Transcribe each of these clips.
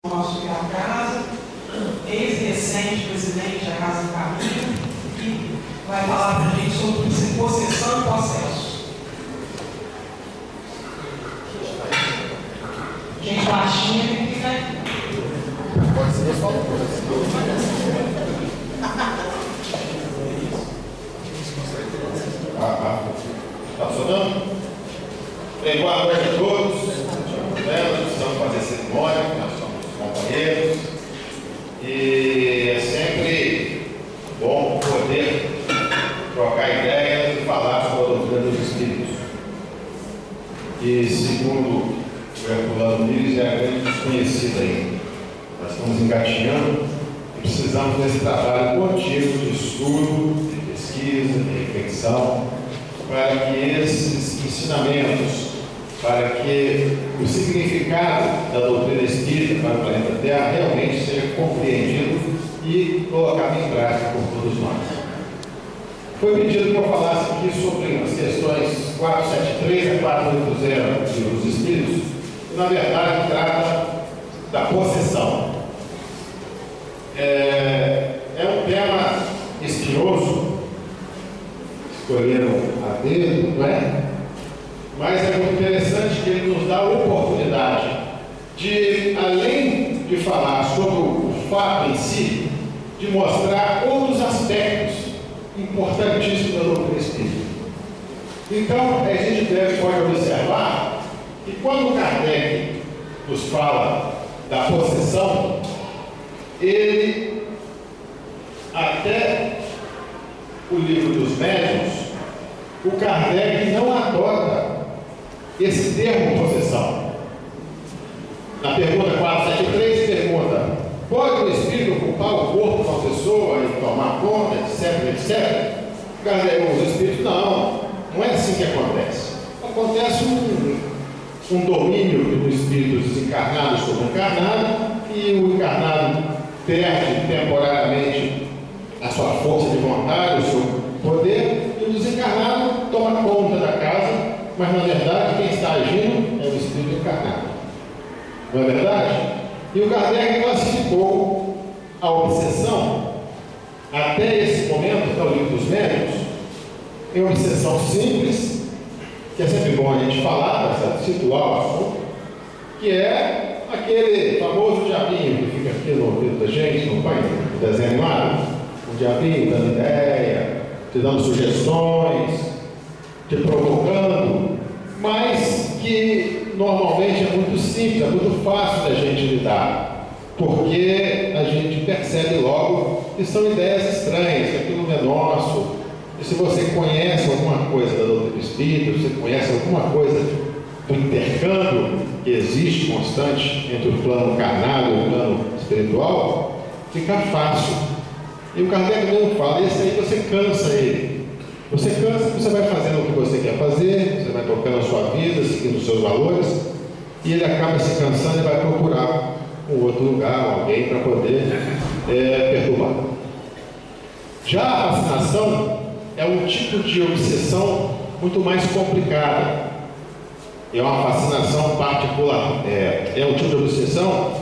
Nosso a casa, ex-recente presidente da Casa do Caminho, que vai falar para a gente sobre possessão e processo. Gente baixinha tem que ficar aqui. Pode ser só uma coisa. Tá funcionando? Bem, boa noite a todos. Nós precisamos fazer cerimônia, nós somos companheiros. E é sempre bom poder trocar ideias e falar sobre a doutrina dos Espíritos. E segundo o Herculano Pires, é a grande desconhecida ainda. Nós estamos engatinhando e precisamos desse trabalho contínuo de estudo, de pesquisa, de reflexão, para que esses ensinamentos, para que o significado da doutrina espírita para o planeta Terra realmente seja compreendido e colocado em prática por todos nós. Foi pedido que eu falasse aqui sobre as questões 473 a 480 dos Espíritos, que na verdade trata da possessão. É um tema espinhoso, escolheram a dedo, não é? Mas é muito interessante que ele nos dá a oportunidade de, além de falar sobre o fato em si, de mostrar outros aspectos importantíssimos da doutrina espírita. Então, a gente pode observar que quando Kardec nos fala da possessão, ele, até o livro dos médiuns, o Kardec não adota esse termo possessão. Na pergunta 473 pergunta: pode o espírito ocupar o corpo de uma pessoa e tomar conta, etc, etc? Kardec, os espíritos, não é assim que acontece. Acontece um domínio do espírito desencarnado sobre o encarnado, e o encarnado perde temporariamente a sua força de vontade, o seu poder, e o desencarnado toma conta da casa, mas na verdade quem está agindo é o espírito encarnado. Não é verdade? E o Kardec classificou a obsessão, até esse momento, que é o livro dos médiuns, em obsessão simples, que é sempre bom a gente falar, para situar o assunto, que é aquele famoso diabinho que fica aqui no ouvido da gente, no pai, no desenho animado, o diabinho dando ideia, te dando sugestões, te provocando, mas que normalmente é muito simples, é muito fácil da gente lidar, porque a gente percebe logo que são ideias estranhas, que aquilo não é nosso. E se você conhece alguma coisa da doutrina espírita, você conhece alguma coisa do intercâmbio que existe constante entre o plano carnal e o plano espiritual, fica fácil. E o Kardec mesmo fala: esse aí você cansa ele. Você cansa, você vai fazendo o que você quer fazer, você vai tocando a sua vida, seguindo os seus valores, e ele acaba se cansando e vai procurar um outro lugar, alguém para poder perturbar. Já a fascinação é um tipo de obsessão muito mais complicada. É uma fascinação particular, é um tipo de obsessão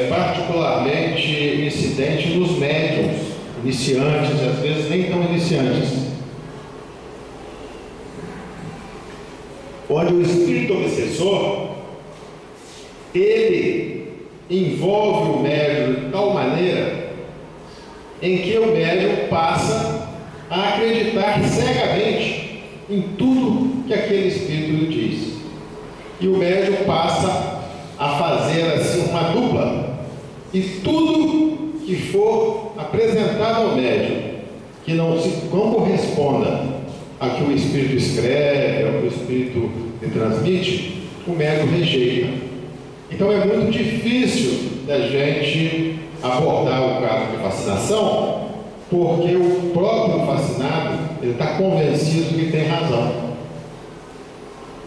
particularmente incidente nos médiuns iniciantes, às vezes nem tão iniciantes, onde o espírito obsessor ele envolve o médium de tal maneira em que o médium passa a acreditar cegamente em tudo que aquele espírito lhe diz, e o médium passa a fazer assim uma dupla, e tudo que for apresentado ao médium que não corresponda ao que o espírito escreve, ao que o espírito lhe transmite, o médium rejeita. Então é muito difícil da gente abordar o caso de fascinação, porque o próprio fascinado ele está convencido que tem razão.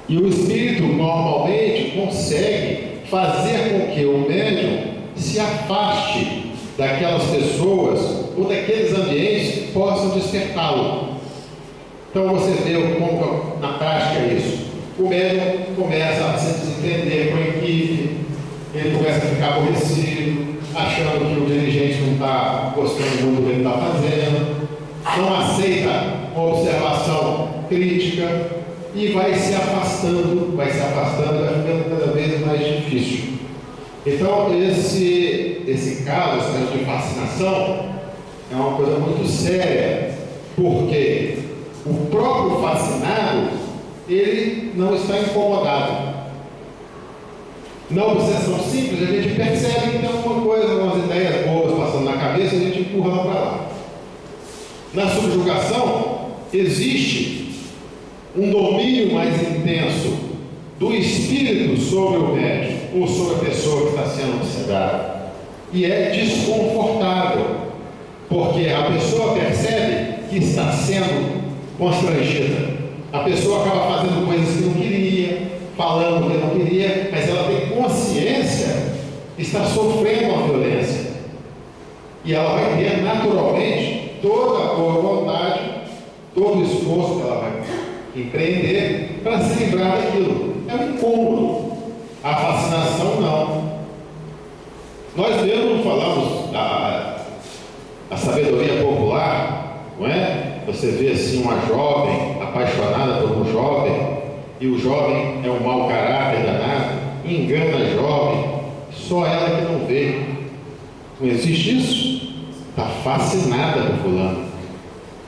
E o espírito normalmente consegue fazer com que o médium se afaste daquelas pessoas ou daqueles ambientes que possam despertá-lo. Então você vê como na prática é isso. O médium começa a se desentender com a equipe, ele começa a ficar aborrecido, achando que o dirigente não está gostando muito do que ele está fazendo, não aceita uma observação crítica e vai se afastando, vai ficando cada vez mais difícil. Então, esse caso de fascinação é uma coisa muito séria, porque o próprio fascinado, ele não está incomodado. Na obsessão simples, a gente percebe que tem alguma coisa, umas ideias boas passando na cabeça, a gente empurra lá para lá. Na subjugação, existe um domínio mais intenso do espírito sobre o médium ou sobre a pessoa que está sendo obsedada. E é desconfortável, porque a pessoa percebe que está sendo constrangida. A pessoa acaba fazendo coisas que não queria, falando o que não queria, mas ela tem consciência que está sofrendo uma violência. E ela vai ter naturalmente toda a boa vontade, todo o esforço que ela vai empreender para se livrar daquilo. É um incômodo. A fascinação não. Nós mesmos falamos a sabedoria popular, não é? Você vê assim uma jovem apaixonada por um jovem, e o jovem é um mau caráter danado, engana a jovem, só ela que não vê. Não existe isso? Está fascinada por fulano.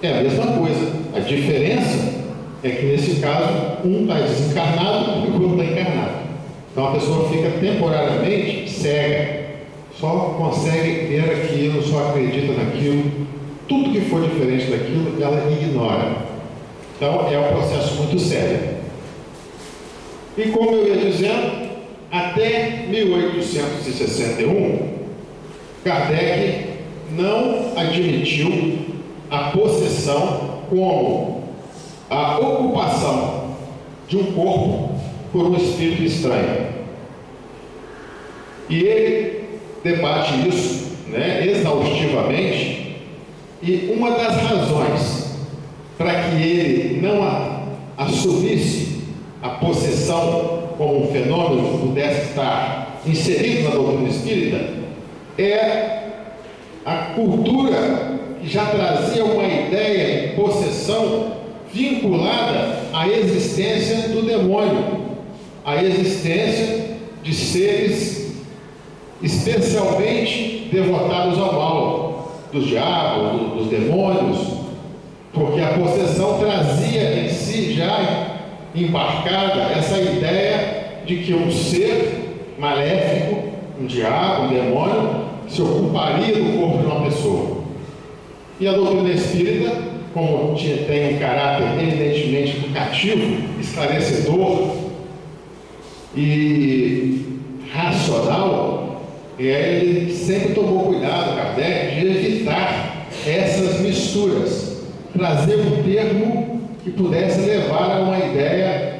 É a mesma coisa. A diferença é que nesse caso um está desencarnado e o outro está encarnado. Então a pessoa fica temporariamente cega, só consegue ver aquilo, só acredita naquilo. Tudo que for diferente daquilo, ela ignora. Então é um processo muito sério. E como eu ia dizendo, até 1861, Kardec não admitiu a possessão como a ocupação de um corpo por um espírito estranho. E ele debate isso, exaustivamente, e uma das razões para que ele não assumisse a possessão como um fenômeno que pudesse estar inserido na doutrina espírita é a cultura que já trazia uma ideia de possessão vinculada à existência do demônio, à existência de seres especialmente devotados ao mal, dos diabos, dos demônios, porque a possessão trazia em si já embarcada essa ideia de que um ser maléfico, um diabo, um demônio, se ocuparia do corpo de uma pessoa. E a doutrina espírita, como tem um caráter evidentemente educativo, esclarecedor e racional, ele sempre tomou cuidado, Kardec, de evitar essas misturas, trazer um termo que pudesse levar a uma ideia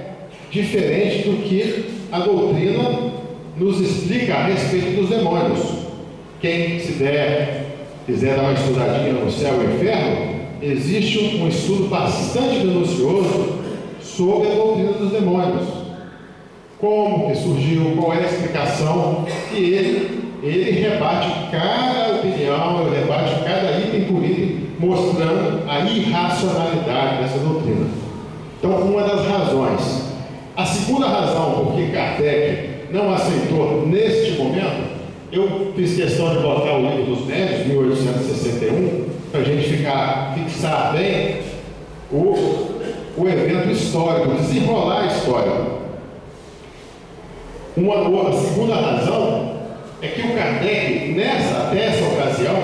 diferente do que a doutrina nos explica a respeito dos demônios. Quem quiser dar uma estudadinha no Céu e Inferno, existe um estudo bastante minucioso sobre a doutrina dos demônios. Como que surgiu, qual é a explicação, e ele rebate cada opinião, ele rebate cada item por item, mostrando a irracionalidade dessa doutrina. Então, uma das razões. A segunda razão por que Kardec não aceitou neste momento, eu fiz questão de botar o Livro dos Médiuns, 1861, para a gente fixar bem o evento histórico, desenrolar a história. A segunda razão é que o Kardec, até essa ocasião,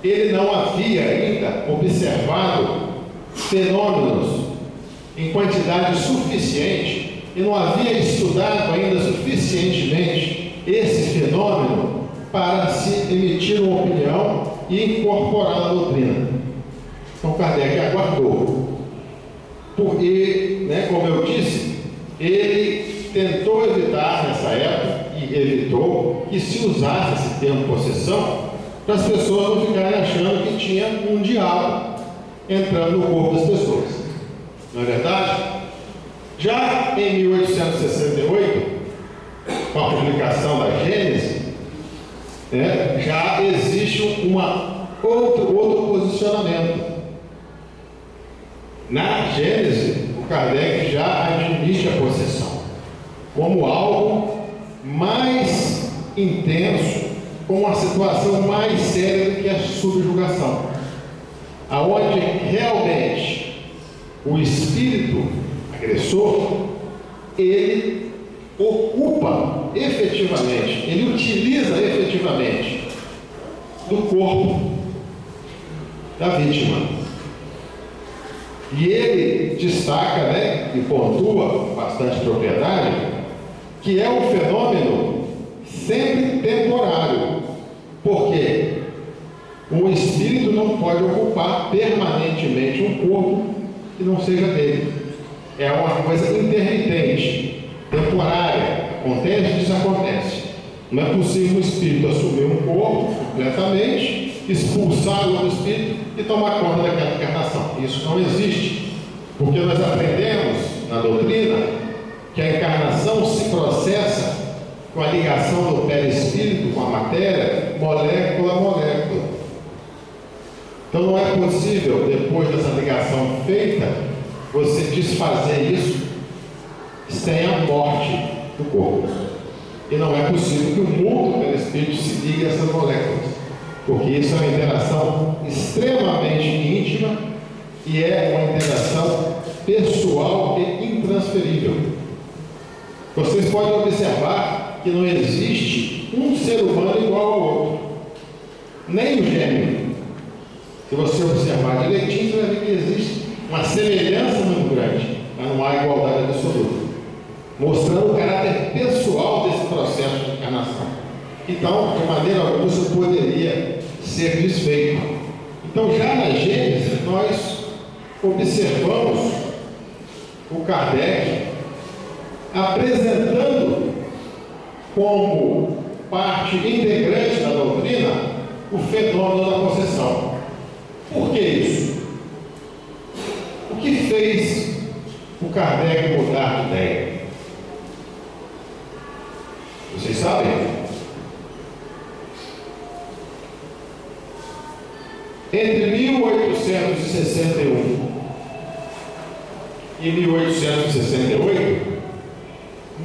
ele não havia ainda observado fenômenos em quantidade suficiente e não havia estudado ainda suficientemente esse fenômeno para se emitir uma opinião e incorporar na doutrina. Então Kardec aguardou. Porque, como eu disse, ele tentou evitar nessa época, e evitou, que se usasse esse termo possessão para as pessoas não ficarem achando que tinha um diabo entrando no corpo das pessoas. Não é verdade? Já em 1868, com a publicação da Gênesis, já existe outro posicionamento. Na Gênesis, o Kardec já admite a possessão como algo mais intenso, com uma situação mais séria do que a subjugação, aonde realmente o espírito agressor, ele ocupa efetivamente, ele utiliza efetivamente do corpo da vítima. E ele destaca, e pontua com bastante propriedade, que é um fenômeno sempre temporário, porque um espírito não pode ocupar permanentemente um corpo que não seja dele. É uma coisa intermitente, temporária. Acontece, desacontece. Não é possível o espírito assumir um corpo completamente, expulsar o outro espírito e tomar conta daquela encarnação. Isso não existe, porque nós aprendemos na doutrina que a encarnação se processa com a ligação do perispírito com a matéria, molécula a molécula. Então não é possível, depois dessa ligação feita, você desfazer isso sem a morte do corpo. E não é possível que o mundo perispírito se ligue a essas moléculas, porque isso é uma interação extremamente íntima e é uma interação pessoal e intransferível. Vocês podem observar que não existe um ser humano igual ao outro, nem o gêmeo. Se você observar direitinho, você vai ver que existe uma semelhança muito grande, mas não há igualdade absoluta, mostrando o caráter pessoal desse processo de encarnação. Então, de maneira alguma, isso poderia ser desfeito. Então, já na Gênesis, nós observamos o Kardec apresentando como parte integrante da doutrina o fenômeno da possessão. Por que isso? O que fez o Kardec mudar de ideia? Vocês sabem? Entre 1861 e 1868,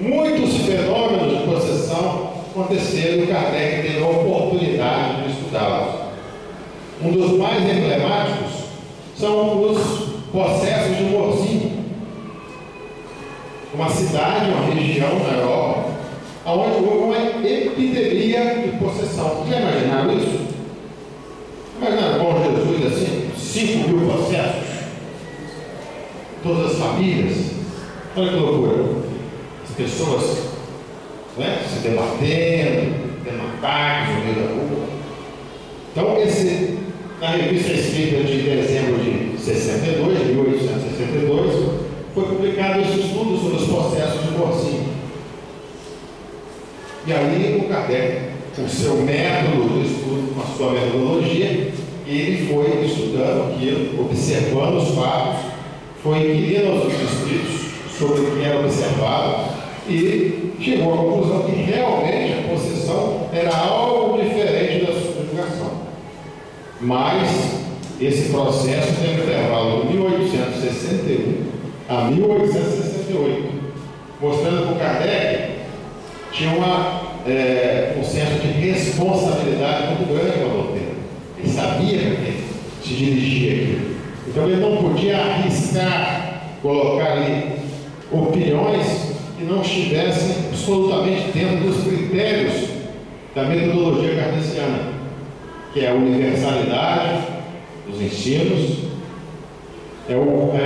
muitos fenômenos de possessão aconteceram e o Kardec teve a oportunidade de estudá-los. Um dos mais emblemáticos são os possessos de Morzinho, uma cidade, uma região na Europa, onde houve uma epidemia de possessão. Já imaginaram isso? Imaginaram com Jesus assim, 5.000 processos, todas as famílias. Olha que loucura. As pessoas se debatendo, tendo ataques no meio da rua. Então, na revista escrita de dezembro de 1862, foi publicado esse estudo sobre os processos de Morzinho. E aí o Kardec, com o seu método do estudo, com a sua metodologia, ele foi estudando aquilo, observando os fatos, foi inquirindo aos espíritos sobre o que era observado e chegou à conclusão que realmente a possessão era algo diferente da subjugação. Mas esse processo tem um intervalo de 1861 a 1868, mostrando que o Kardec tinha um senso de responsabilidade muito grande com a doutrina. Ele sabia para quem se dirigia aqui. Então ele não podia arriscar colocar ali opiniões que não estivessem absolutamente dentro dos critérios da metodologia kardeciana, que é a universalidade dos ensinos, é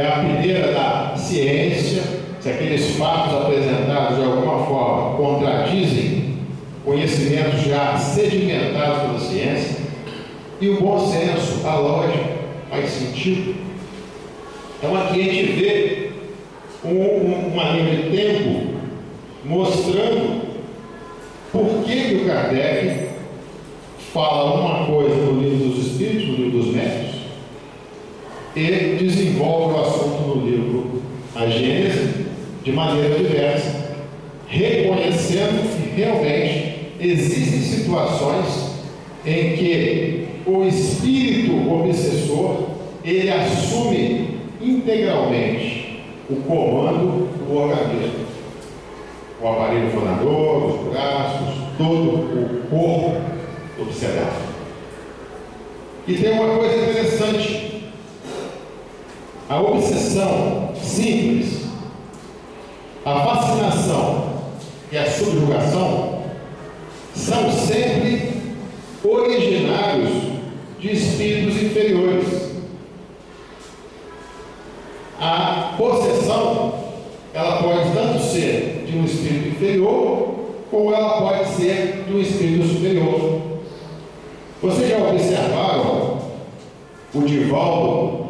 a peneira da ciência. Se aqueles fatos apresentados de alguma forma contradizem conhecimentos já sedimentados pela ciência, e o bom senso, a lógica, faz sentido. Então aqui a gente vê uma linha de tempo mostrando por que o Kardec fala uma coisa no Livro dos Espíritos, no Livro dos Médiuns, e desenvolve o assunto no livro A Gênese de maneira diversa. reconhecendo que realmente existem situações em que o espírito obsessor ele assume integralmente o comando do organismo. O aparelho fonador, os braços, todo o corpo obsedado. E tem uma coisa interessante. A obsessão simples, a fascinação e a subjugação são sempre originários de espíritos inferiores. A possessão, ela pode tanto ser de um espírito inferior, como ela pode ser de um espírito superior. Vocês já observaram o Divaldo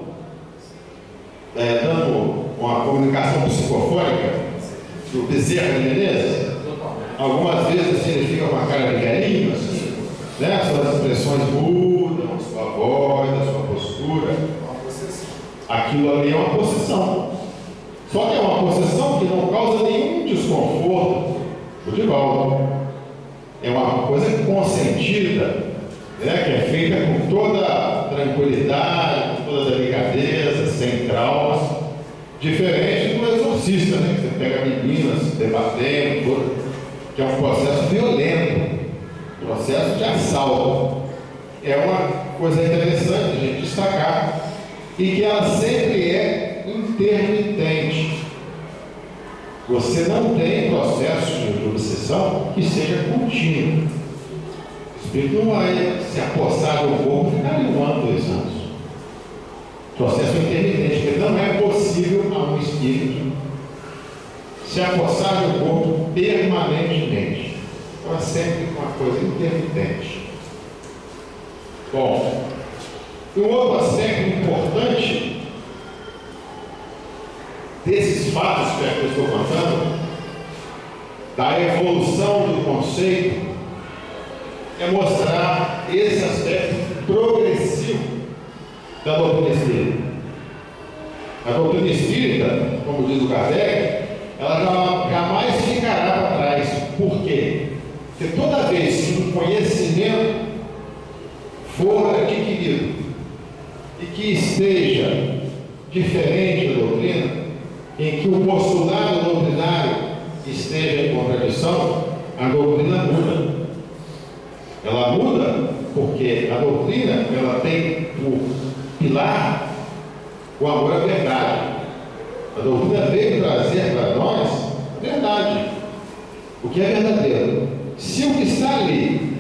dando uma comunicação psicofônica do Bezerra de Menezes? Algumas vezes assim, ele fica com a cara de velhinho, assim, né? Suas expressões mudam, a sua voz, a sua postura. Aquilo ali é uma possessão. Só que é uma possessão que não causa nenhum desconforto. O Divaldo é uma coisa consentida, né? Que é feita com toda tranquilidade, com toda delicadeza, sem traumas, diferente do exorcista, né? Que você pega meninas debatendo, que é um processo violento, processo de assalto. É uma coisa interessante a gente destacar, e que ela sempre é intermitente. Você não tem processo de obsessão que seja contínuo. O espírito não vai se apossar do corpo e ficar ali 1 ano, 2 anos. Processo intermitente, porque não é possível a um espírito se apossar do corpo permanentemente. Então é sempre uma coisa intermitente. Bom, e um outro aspecto importante desses fatos que eu estou contando, da evolução do conceito, é mostrar esse aspecto progressivo da doutrina espírita. A doutrina espírita, como diz o Kardec, ela jamais ficará para trás. Por quê? Porque toda vez que um conhecimento for adquirido e que esteja diferente da doutrina, em que o postulado doutrinário esteja em contradição, a doutrina muda. Ela muda porque a doutrina ela tem por pilar o amor à verdade. A doutrina veio trazer para nós a verdade, o que é verdadeiro. Se o que está ali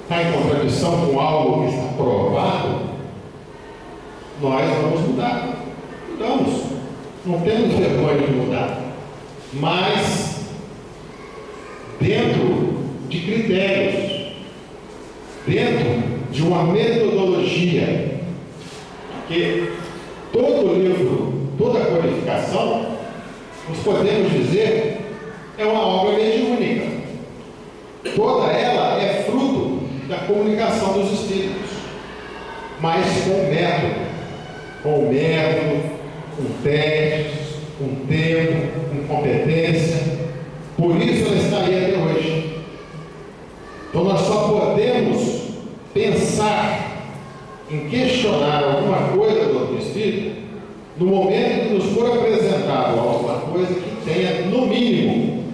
está em contradição com algo que está provado, nós vamos mudar. Mudamos. Não temos vergonha de mudar. Mas dentro de critérios, dentro de uma metodologia, porque todo livro, toda qualificação, nós podemos dizer, é uma obra mediúnica. Toda ela é fruto da comunicação dos espíritos, mas com método, com testes, com tempo, com competência. Por isso ela está aí até hoje. Então nós só podemos pensar em questionar alguma coisa do outro espírito no momento que nos for apresentado alguma coisa que tenha, no mínimo,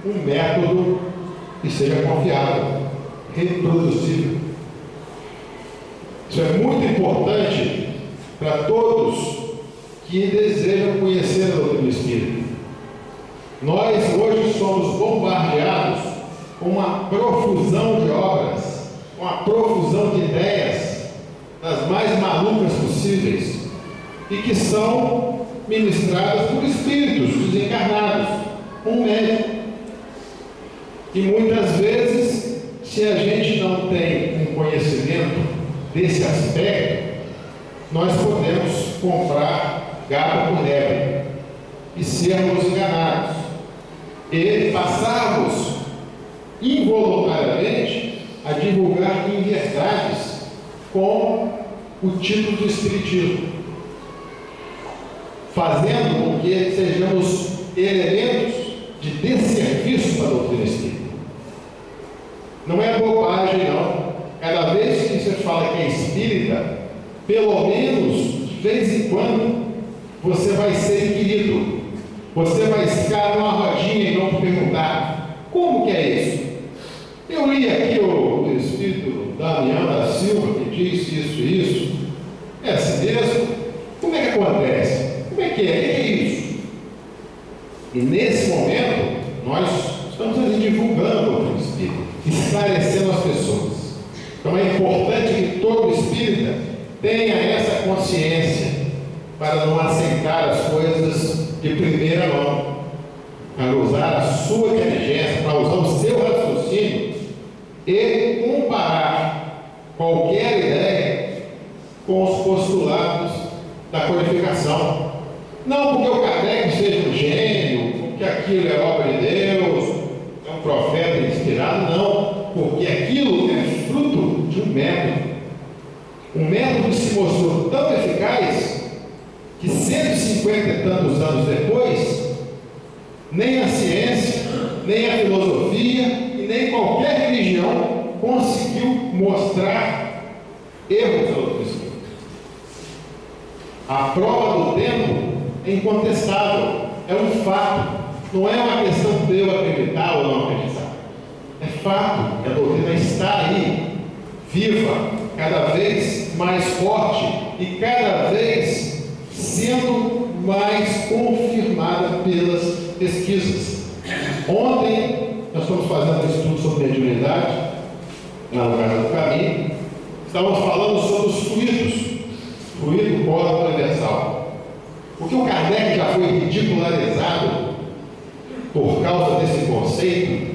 um método que seja confiável, reproduzível. Isso é muito importante para todos que desejam conhecer a doutrina espírita. Nós hoje somos bombardeados com uma profusão de obras, com uma profusão de ideias, das mais malucas possíveis, e que são ministradas por espíritos desencarnados, um médico. E muitas vezes, se a gente não tem um conhecimento desse aspecto, nós podemos comprar gato por lebre e sermos enganados e passarmos involuntariamente a divulgar inverdades com o título de espiritismo, fazendo com que sejamos elementos de desserviço para a doutrina espírita. Não é bobagem, não. Cada vez que você fala que é espírita, pelo menos, de vez em quando, você vai ser querido. Você vai ficar numa rodinha e não perguntar: como que é isso? Eu li aqui o Espírito Damião da Silva que disse isso e isso. É assim mesmo? Como é que acontece? Como é que é? O que é isso? E nesse momento, nós estamos ali divulgando o Espírito, esclarecendo as pessoas. Então é importante que todo espírita tenha essa consciência para não aceitar as coisas de primeira mão, para usar a sua inteligência, para usar o seu raciocínio e comparar qualquer ideia com os postulados da codificação. Não porque o Kardec seja um gênio, porque aquilo é obra de Deus, é um profeta inspirado, não, porque aquilo é fruto de um método. Um método que se mostrou tão eficaz que 150 e tantos anos depois, nem a ciência, nem a filosofia e nem qualquer religião conseguiu mostrar erros da doutrina espírita. A prova do tempo é incontestável, é um fato, não é uma questão de eu acreditar ou não acreditar. É fato, a doutrina está aí, viva, cada vez mais forte e cada vez sendo mais confirmada pelas pesquisas. Ontem, nós estamos fazendo um estudo sobre mediunidade, na Casa do Caminho, estávamos falando sobre os fluidos, fluido cósmico universal. Porque o Kardec já foi ridicularizado por causa desse conceito,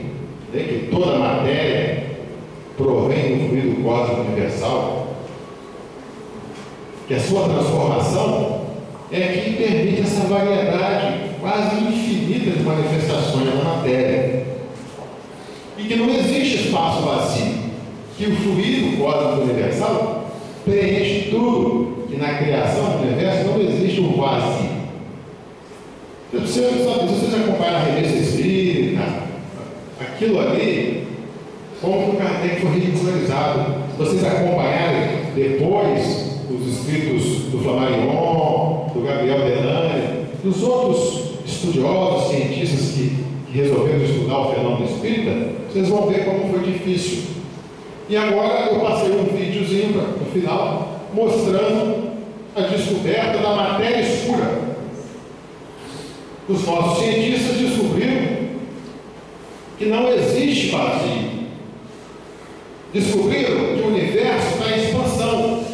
de que toda matéria provém do fluido cósmico universal, que a sua transformação é que permite essa variedade quase infinita de manifestações da matéria. E que não existe espaço vazio, que o fluido cósmico universal preenche tudo, que na criação do universo não existe um vazio. Se vocês acompanham a revista espírita, aquilo ali, como o Kardec foi ridicularizado. Se vocês acompanharem depois os escritos do Flammarion, do Gabriel Delane, dos outros estudiosos, cientistas que resolveram estudar o fenômeno espírita, vocês vão ver como foi difícil. E agora eu passei um videozinho no final, mostrando a descoberta da matéria escura. Os nossos cientistas descobriram que não existe vazio. Descobriram que o universo está em expansão.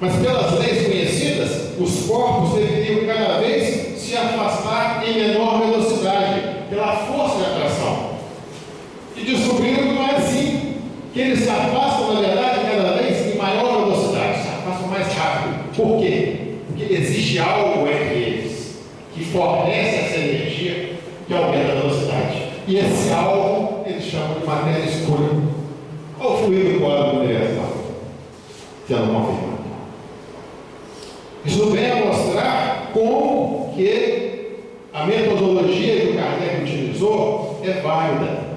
Mas pelas leis conhecidas, os corpos deveriam cada vez se afastar em menor velocidade, pela força de atração. E descobriram que não é assim, que eles se afastam, na verdade, cada vez em maior velocidade, se afastam mais rápido. Por quê? Porque existe algo entre eles que fornece essa energia que aumenta a velocidade. E esse algo eles chamam de matéria escura. Olha o fluido cósmico universal sendo confirmado. Isso vem a mostrar como que a metodologia que o Kardec utilizou é válida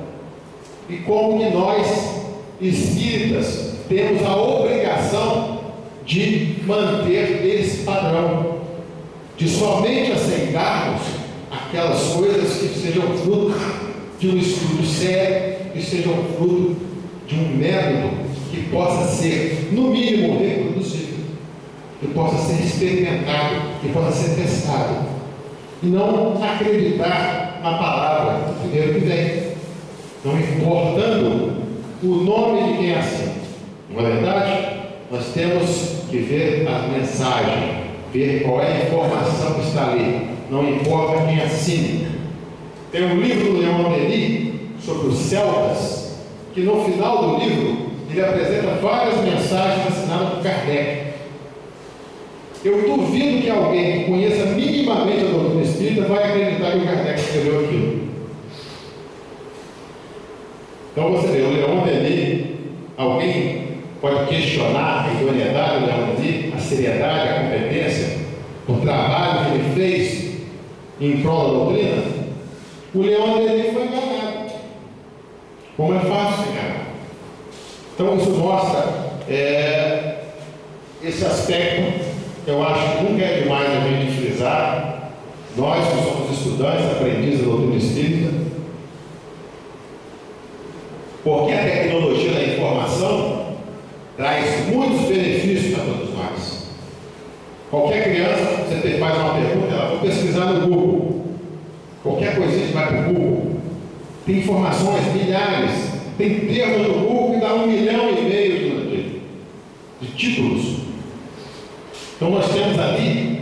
e como que nós, espíritas, temos a obrigação de manter esse padrão, de somente aceitarmos aquelas coisas que sejam fruto de um estudo sério, que sejam fruto de um método que possa ser, no mínimo, reproduzível, que possa ser experimentado, que possa ser testado, e não acreditar na palavra do primeiro que vem, não importando o nome de quem assina. Não é verdade? Nós temos que ver a mensagem, ver qual é a informação que está ali, não importa quem assine. Tem um livro do Leon Denis sobre os celtas, que no final do livro ele apresenta várias mensagens assinadas por Kardec. Eu duvido que alguém que conheça minimamente a doutrina espírita vai acreditar que o Kardec escreveu aquilo. Então você vê, o Leon Denis, alguém pode questionar a idoneidade do Leon Denis, a seriedade, a competência, o trabalho que ele fez em prol da doutrina? O Leão Denis foi enganado. Como é fácil enganar. Então isso mostra esse aspecto que eu acho que nunca é demais a gente frisar. Nós que somos estudantes, aprendizes da doutrina espírita, porque a tecnologia da informação traz muitos benefícios para todos nós. Qualquer criança, você faz uma pergunta, ela vai pesquisar no Google. Qualquer coisinha que vai para o Google. Tem informações, milhares. Tem termos no Google que dá 1,5 milhão de títulos. Então nós temos ali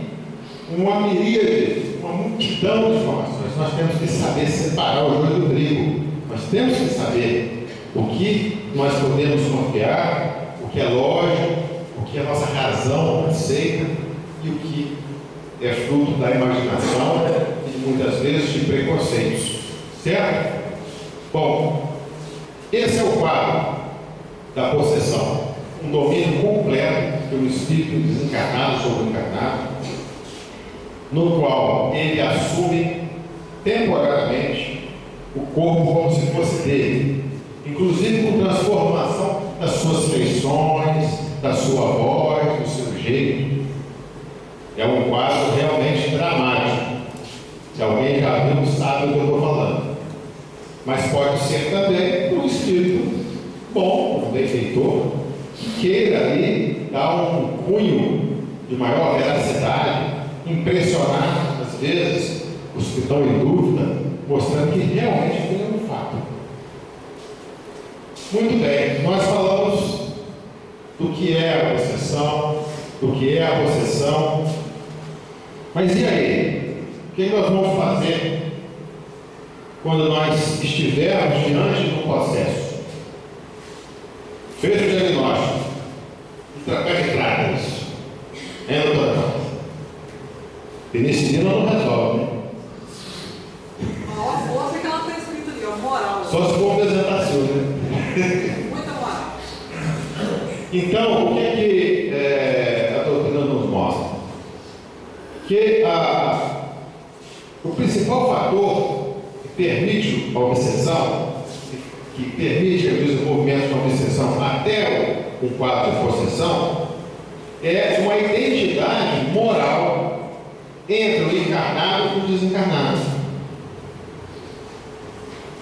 uma miríade, uma multidão de informações. Nós temos que saber separar o joio do trigo. Nós temos que saber o que nós podemos confiar, o que é lógico, o que a nossa razão aceita e o que é fruto da imaginação e muitas vezes de preconceitos. Certo? Bom, esse é o quadro da possessão. Um domínio completo pelo espírito desencarnado sobre o encarnado, no qual ele assume temporariamente o corpo como se fosse dele, inclusive com transformação das suas feições, da sua voz, do seu jeito. É um quadro realmente dramático. Se alguém já viu, sabe do que eu estou falando. Mas pode ser também um espírito bom, um benfeitor, que queira ali dar um cunho de maior veracidade, impressionar, às vezes, os que estão em dúvida, mostrando que realmente tem um fato. Muito bem, nós falamos do que é a possessão, do que é a possessão. Mas e aí? O que nós vamos fazer quando nós estivermos diante do processo? Fez o diagnóstico. Como é que trata isso? Doutor? Penicilina não resolve, né? A força que ela está escrita ali, ó, moral. Só se for apresentação, né? Muita moral. Então, o que a doutrina nos mostra? Que o principal fator que permite a obsessão, que permite o desenvolvimento de uma obsessão até o quadro de possessão, é uma identidade moral entre o encarnado e o desencarnado.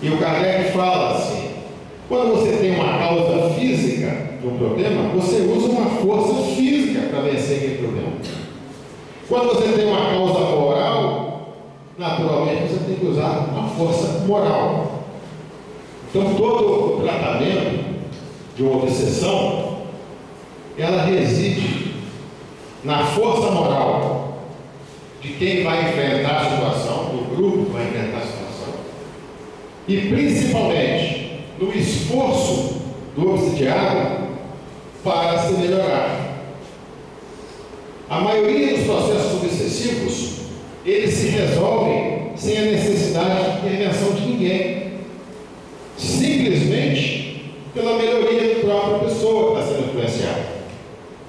E o Kardec fala assim: quando você tem uma causa física de um problema, você usa uma força física para vencer aquele problema. Quando você tem uma causa moral, naturalmente você tem que usar uma força moral. Então todo o tratamento de uma obsessão, ela reside na força moral de quem vai enfrentar a situação, do grupo que vai enfrentar a situação, e principalmente no esforço do obsidiado para se melhorar. A maioria dos processos obsessivos, eles se resolvem sem a necessidade de intervenção de ninguém, simplesmente pela melhoria da própria pessoa que está sendo influenciada.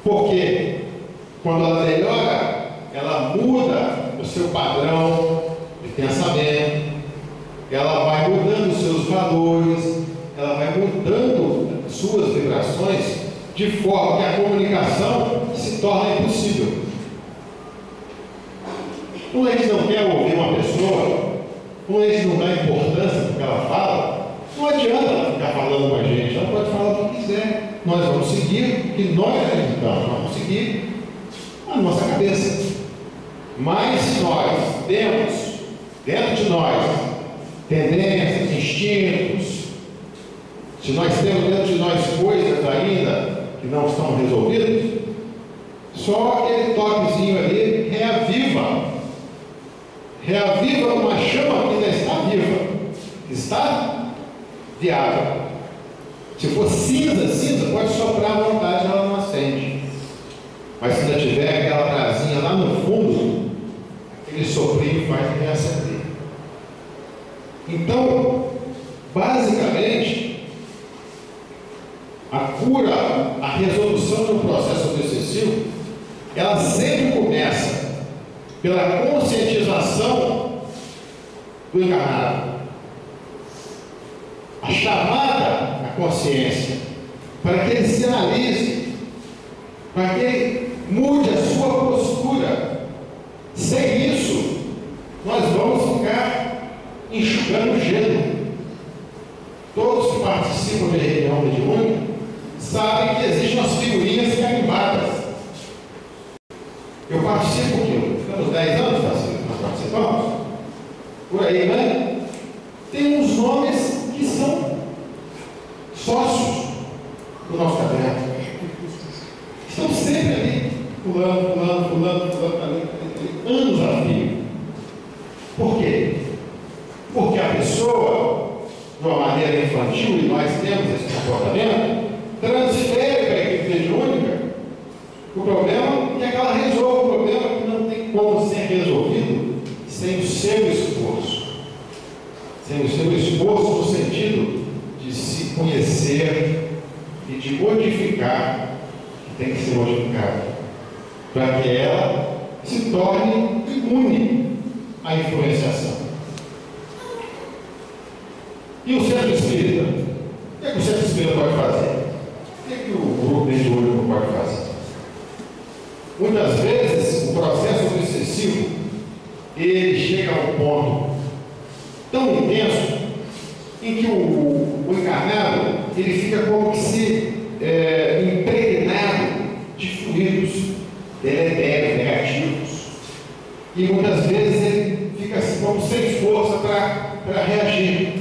Porque quando ela melhora, ela muda o seu padrão de pensamento, ela vai mudando os seus valores, ela vai mudando suas vibrações, de forma que a comunicação se torna impossível. Quando a gente não quer ouvir uma pessoa, quando a gente não dá importância para o que ela fala, não adianta ela ficar falando com a gente, ela pode falar o que quiser. Nós vamos seguir o que nós acreditamos, nós vamos seguir a nossa cabeça. Mas se nós temos dentro de nós tendências, instintos, se nós temos dentro de nós coisas ainda que não estão resolvidas, só aquele toquezinho ali reaviva uma chama que ainda está viva, está viável. Se for cinza, pode soprar à vontade, ela não acende. Mas se ainda tiver aquela brasinha lá no fundo, aquele soprinho faz reacender. Então, basicamente, a cura, a resolução de um processo obsessivo, ela sempre começa pela conscientização do encarnado. A chamada à consciência, para que ele se analise, para que ele mude a sua postura. Sem isso, nós vamos ficar enxugando gelo. Todos que participam de reunião mediúnica sabem que existem umas figurinhas carimbadas. Eu participo aqui, temos 10 anos, nós participamos, por aí, né? Tem uns nomes que são sócios do nosso caderno. Estão sempre ali, pulando, ali, anos a fio. Por quê? Porque a pessoa, de uma maneira infantil, e nós temos esse comportamento, transfere para a equipe mediúnica o problema e aquela resolve o problema que não tem como ser resolvido sem o seu esforço. Sem o seu esforço no sentido de se conhecer e de modificar o que tem que ser modificado, para que ela se torne imune à influenciação. E o centro espírita? O que o centro espírita pode fazer? O que o grupo mediúnico pode fazer? Muitas vezes o processo obsessivo ele chega a um ponto tão intenso em que o encarnado ele fica como que se impregnado de fluidos deletérios, negativos, e muitas vezes ele fica como sem força para reagir.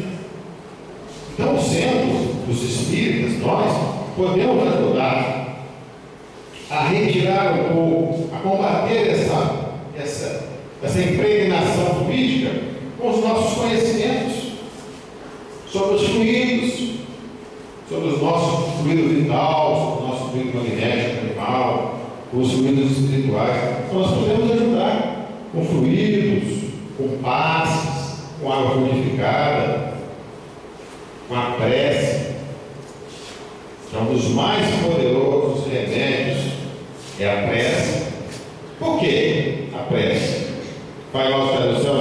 Então, o centro dos espíritas, nós podemos ajudar a retirar um pouco, a combater essa impregnação fluídica com os nossos conhecimentos sobre os fluidos, sobre o nosso fluido vital, sobre o nosso fluido magnético animal, os fluidos espirituais. Então, nós podemos ajudar com fluidos, com passes, com água purificada, com a prece. É um dos mais poderosos remédios é a prece. Por quê? A prece. Pai nosso que está no céu,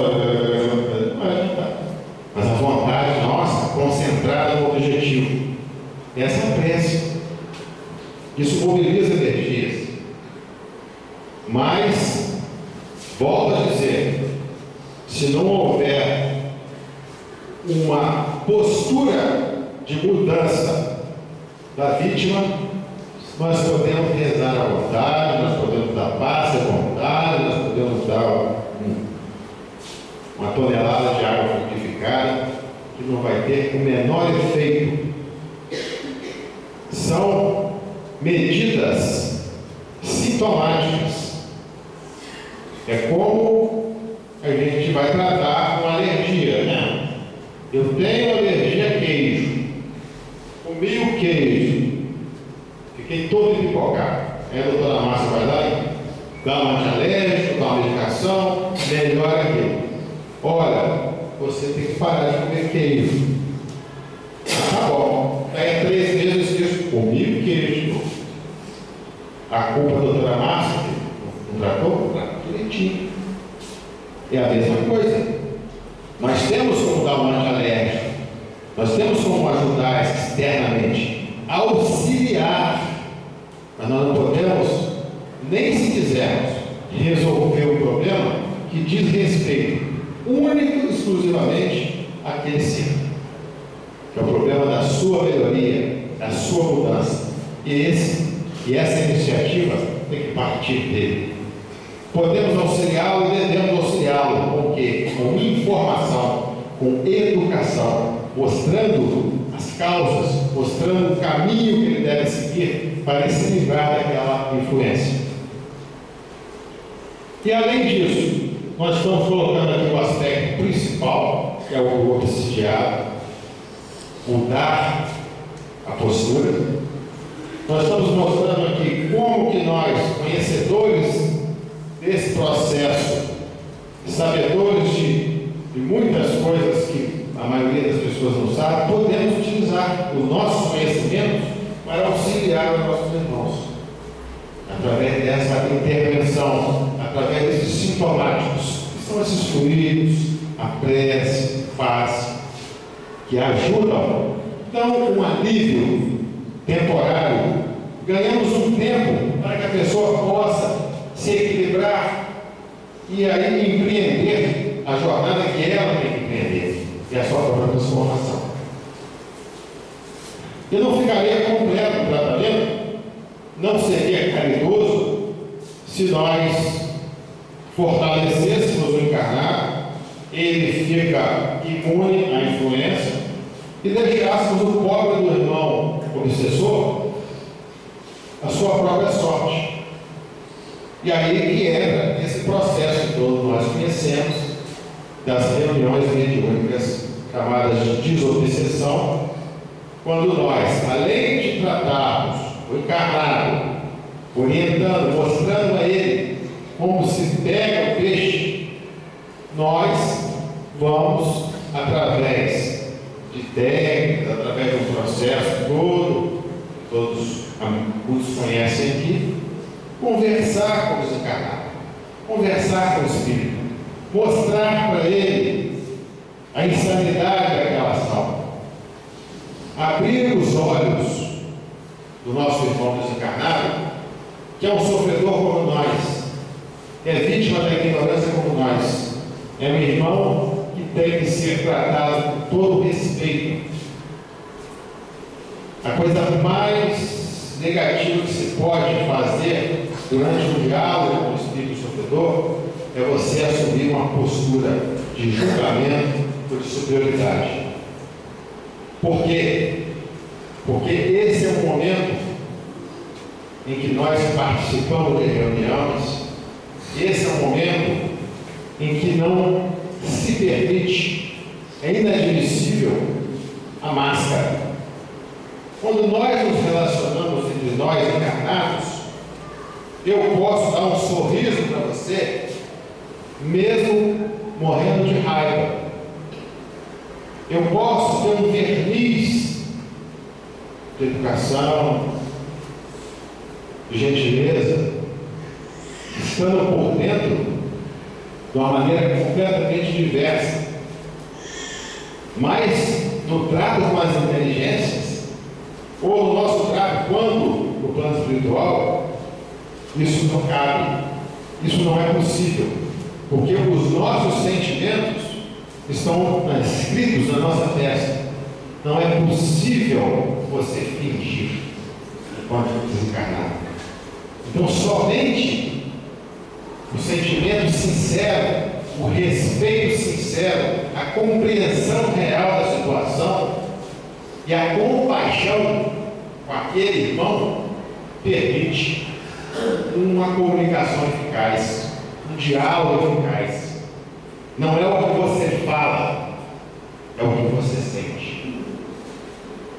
mas a vontade nossa concentrada no objetivo. Essa é a prece. Isso mobiliza energias. Mas, volto a dizer, se não houver uma postura de mudança da vítima, nós podemos rezar à vontade, nós podemos dar paz à vontade, nós podemos dar uma tonelada de água frutificada, que não vai ter o menor efeito. São medidas sintomáticas. É como a gente vai tratar uma alergia, né? Eu tenho alergia a queijo, comi o queijo, fiquei todo empipocado. Aí a doutora Márcia vai lá e dá um antialérgico, dá uma medicação, melhora aquilo. Olha, você tem que parar de comer queijo. Tá bom. Daí a 3 meses eu esqueço, comi o queijo de novo. A culpa da doutora Márcia, que não tratou? Tratou direitinho. É a mesma coisa. Nós temos como dar um antialérgico, nós temos como ajudar externamente, auxiliar, mas nós não podemos, nem se quisermos, resolver o problema que diz respeito único e exclusivamente àquele ser, que é o problema da sua melhoria, da sua mudança. E essa iniciativa tem que partir dele. Podemos auxiliá-lo e devemos auxiliá-lo com o quê? Com informação, com educação, mostrando as causas, mostrando o caminho que ele deve seguir para ele se livrar daquela influência. E além disso, nós estamos colocando aqui o aspecto principal, que é o obsidiado, mudar a postura. Nós estamos mostrando aqui como que nós, conhecedores desse processo, sabedores de muitas coisas que a maioria das pessoas não sabe, podemos utilizar os nossos conhecimentos para auxiliar os nossos irmãos, através dessa intervenção, através desses sintomáticos, que são esses fluidos, a prece, faz, que ajudam, dão um alívio temporário. Ganhamos um tempo para que a pessoa possa se equilibrar e aí empreender a jornada que ela tem que empreender, que é a sua própria transformação. E não ficaria completo o tratamento, não seria caridoso, se nós fortalecêssemos o encarnado, ele fica imune à influência, e deixássemos o pobre do irmão obsessor a sua própria sorte. E aí que entra esse processo que todos nós conhecemos das reuniões mediúnicas chamadas de desobsessão, quando nós, além de tratarmos o encarnado, orientando, mostrando a ele como se pega o peixe, nós vamos, através de técnicas, através de um processo todo, todos muitos conhecem aqui, conversar com o desencarnado, conversar com o espírito, mostrar para ele a insanidade daquela ação, abrir os olhos do nosso irmão desencarnado, que é um sofredor como nós, que é vítima da ignorância como nós, é um irmão que tem que ser tratado com todo respeito. A coisa mais negativa que se pode fazer durante um diálogo com o espírito sofredor é você assumir uma postura de julgamento ou de superioridade. Por quê? Porque esse é o momento em que nós participamos de reuniões, esse é o momento em que não se permite, é inadmissível a máscara. Quando nós nos relacionamos entre nós encarnados, eu posso dar um sorriso para você, mesmo morrendo de raiva. Eu posso ter um verniz de educação, de gentileza, estando por dentro de uma maneira completamente diversa. Mas no trato com as inteligências, ou no nosso trato quando o plano espiritual, isso não cabe, isso não é possível, porque os nossos sentimentos estão escritos na nossa testa. Não é possível você fingir enquanto desencarnado. Então, somente o sentimento sincero, o respeito sincero, a compreensão real da situação e a compaixão com aquele irmão permite uma comunicação eficaz, um diálogo eficaz. Não é o que você fala, é o que você sente.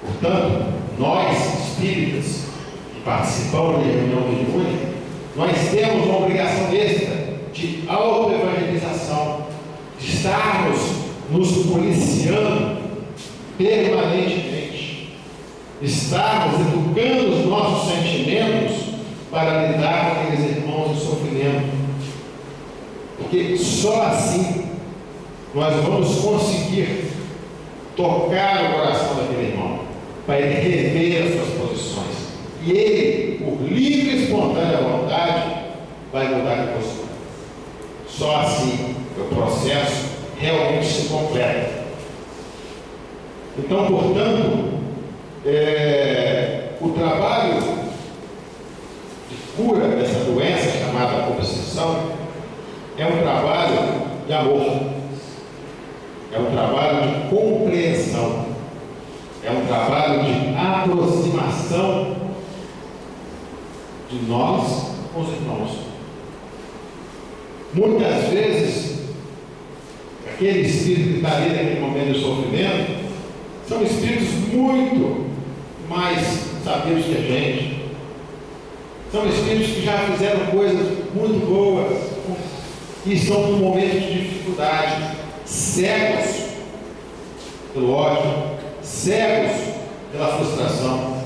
Portanto, nós, espíritas, que participamos de reunião mediúnica, nós temos uma obrigação extra de autoevangelização, de estarmos nos policiando permanentemente, estarmos educando os nossos sentimentos para lidar com aqueles irmãos em sofrimento, porque só assim nós vamos conseguir tocar o coração daquele irmão, para ele rever as suas posições, e ele, por livre e espontânea vontade, vai mudar de postura. Só assim o processo realmente se completa. Então, portanto, o trabalho de cura dessa doença chamada obsessão é um trabalho de amor, é um trabalho de compreensão, é um trabalho de aproximação de nós com os irmãos. Muitas vezes, aquele espírito que está ali naquele momento de sofrimento, são espíritos muito mais sabidos que a gente. São espíritos que já fizeram coisas muito boas e estão num momento de dificuldade, cegos pelo ódio, cegos pela frustração,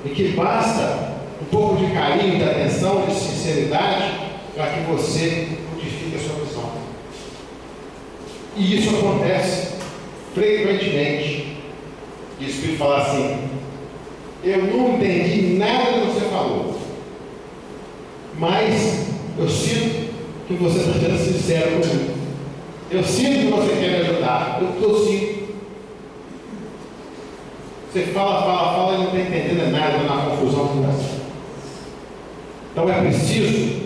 e que basta um pouco de carinho, de atenção, de sinceridade para que você modifique a sua visão. E isso acontece frequentemente. E o Espírito fala assim: eu não entendi nada que você falou, mas eu sinto que você está sendo sincero comigo. Eu sinto que você quer me ajudar. Eu sinto. Você fala e não está entendendo nada, está na confusão do coração. Então é preciso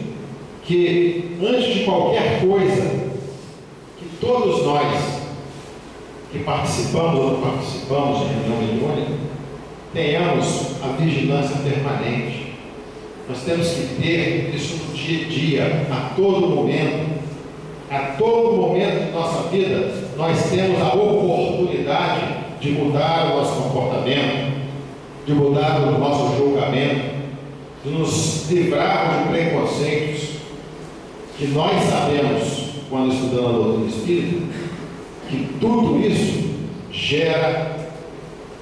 que, antes de qualquer coisa, que todos nós que participamos ou não participamos de reunião mediúnica, tenhamos a vigilância permanente. Nós temos que ter isso no dia a dia, a todo momento. A todo momento de nossa vida, nós temos a oportunidade de mudar o nosso comportamento, de mudar o nosso julgamento, de nos livrarmos de preconceitos, que nós sabemos, quando estudamos a doutrina espírita, que tudo isso gera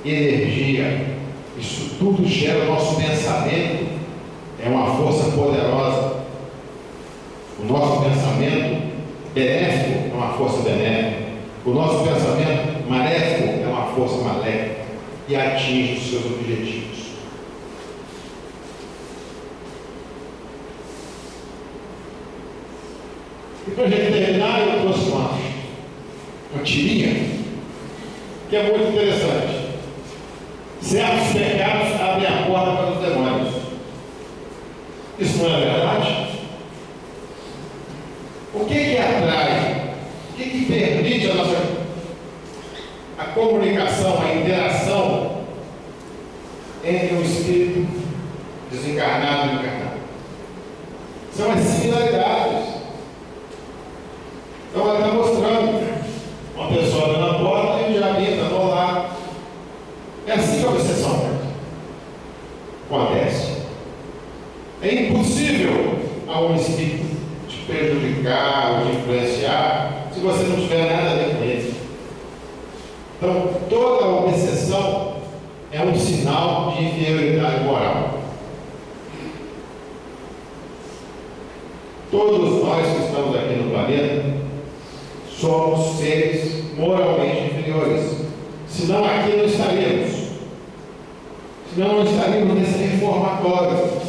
energia, isso tudo gera o nosso pensamento, é uma força poderosa. O nosso pensamento benéfico é uma força benéfica, o nosso pensamento maléfico é uma força maléfica e atinge os seus objetivos. E para a gente terminar, eu trouxe uma tirinha que é muito interessante. Certos pecados abrem a porta para os demônios. Isso não é verdade? O que atrai? O que permite a comunicação, a interação entre o espírito desencarnado e encarnado? São as similaridades. Então ela está mostrando uma pessoa abrindo a porta e o diabinho está do lado. É assim que a obsessão acontece. É impossível a um espírito te prejudicar ou te influenciar se você não tiver nada a ver com ele. Então, toda obsessão é um sinal de inferioridade moral. Todos nós que estamos aqui no planeta somos seres moralmente inferiores. Senão aqui não estaríamos. Senão não estaríamos nesse reformatório.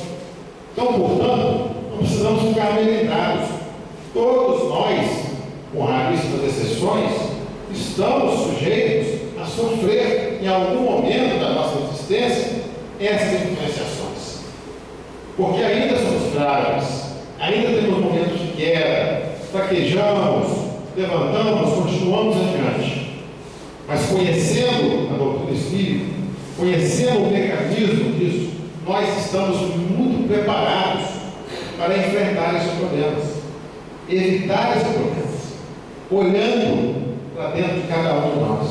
Então, portanto, não precisamos ficar amedrentados. Todos nós, com raríssimas exceções, estamos sujeitos a sofrer em algum momento da nossa existência essas influenciações. Porque ainda somos frágeis, ainda temos momentos de queda, fraquejamos, levantamos, continuamos adiante. Mas conhecendo a doutrina espírita, conhecendo o mecanismo disso, nós estamos muito preparados para enfrentar esses problemas, evitar esses problemas, olhando para dentro de cada um de nós,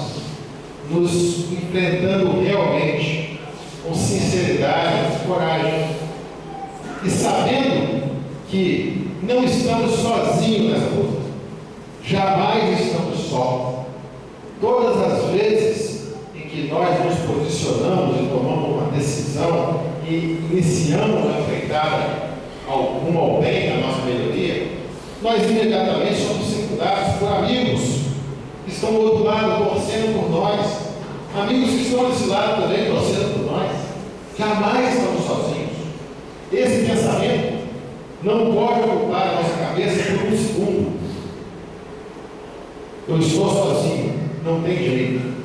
nos enfrentando realmente com sinceridade, com coragem, e sabendo que não estamos sozinhos nessa luta, jamais estamos só. Todas as vezes em que nós nos posicionamos e tomamos uma decisão e iniciamos a empreitada rumo ao bem da nossa melhoria, nós imediatamente somos circundados por amigos que estão do outro lado torcendo por nós, amigos que estão desse lado também torcendo por nós. Jamais estamos sozinhos. Esse pensamento não pode ocupar a nossa cabeça por um segundo. Eu estou sozinho, não tem jeito.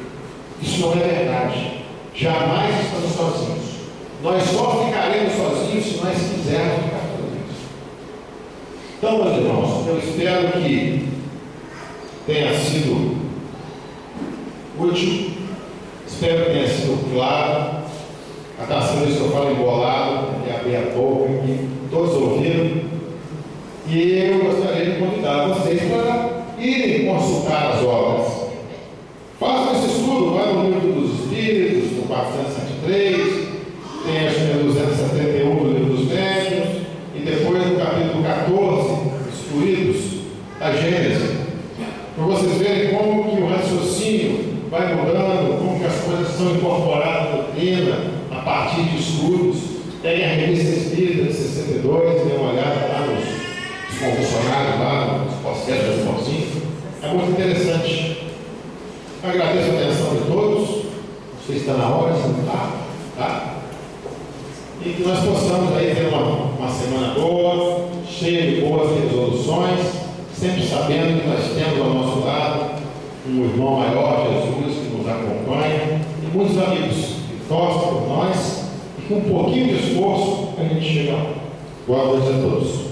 Isso não é verdade. Jamais estamos sozinhos. Nós só ficaremos sozinhos se nós quisermos ficar sozinhos. Então, meus irmãos, eu espero que tenha sido útil, espero que tenha sido claro. A taça disso que eu falo embolado, e abrir a boca, que todos ouviram. E eu gostaria de convidar vocês para irem consultar as obras. Façam esse estudo, vai no Livro dos Espíritos, no 473, tem acho que é 271 do Livro dos Médiuns, e depois no capítulo 14, Excluídos, da Gênesis, para vocês verem como que o raciocínio vai mudando, como que as coisas são incorporadas na doutrina, a partir de estudos. Tem a Revista Espírita de 62, dê uma olhada lá nos convulsionários, lá nos processos do Mozinho. é muito interessante. Agradeço a atenção de todos. Não sei se está na hora, se não está. Tá? E que nós possamos aí ter uma semana boa, cheia de boas resoluções, sempre sabendo que nós temos ao nosso lado um irmão maior, Jesus, que nos acompanha, e muitos amigos que torcem por nós, e com um pouquinho de esforço a gente chega lá. Boa noite a todos.